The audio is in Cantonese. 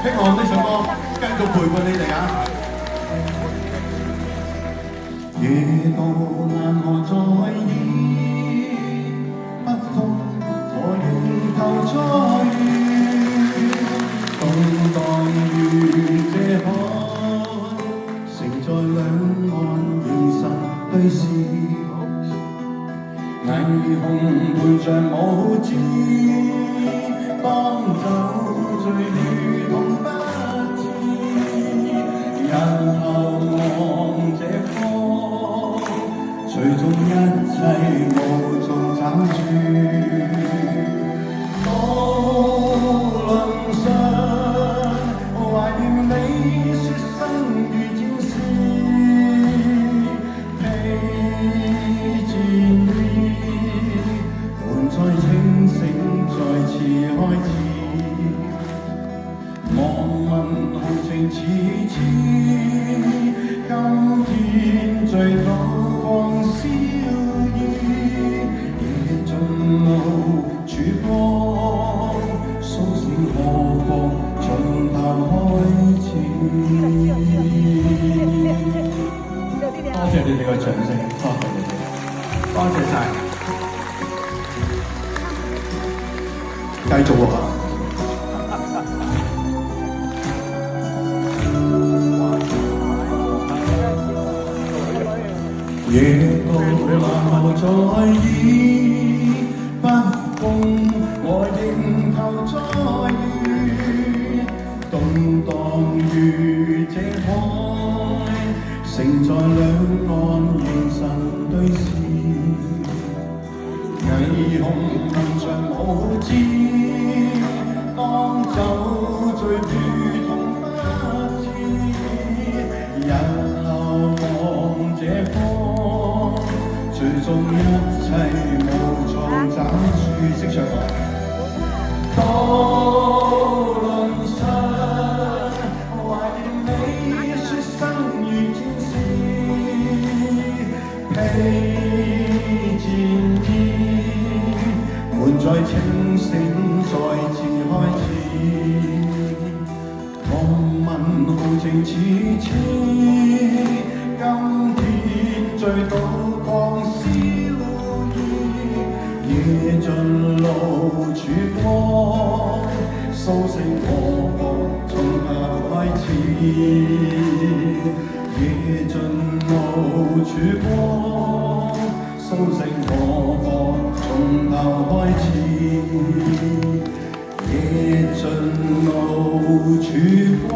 希望呢首歌繼續陪伴你哋啊！夜渡難何在意，北風我迎頭再遇，動盪如這海，承載兩岸凝神對視，霓虹陪着舞姿，當酒醉如同不知，日後望這方，隨縱一切無從找住。渡輪上懷念你說生如戰士，披戰衣，滿載清醒再次開始。望問豪情似此，今天醉倒光宵意，夜盡露曙光，蘇醒何妨從頭開始。多謝你哋嘅掌聲，多謝你哋，多謝晒，繼續啊！夜渡難何在意，北風我迎頭再遇，動盪如這海，承載兩岸凝神對視，霓虹伴着舞姿，當酒醉如同不知，日後望這方，最終一切無從找住，識唱啊！渡輪上懷念你說生如戰士，披戰衣，滿載清醒再次開始。望問豪情似此，今天醉倒光宵意，夜盡露曙光，蘇醒何妨從頭開始。夜盡露曙光，蘇醒何妨從頭開始。夜盡露曙光。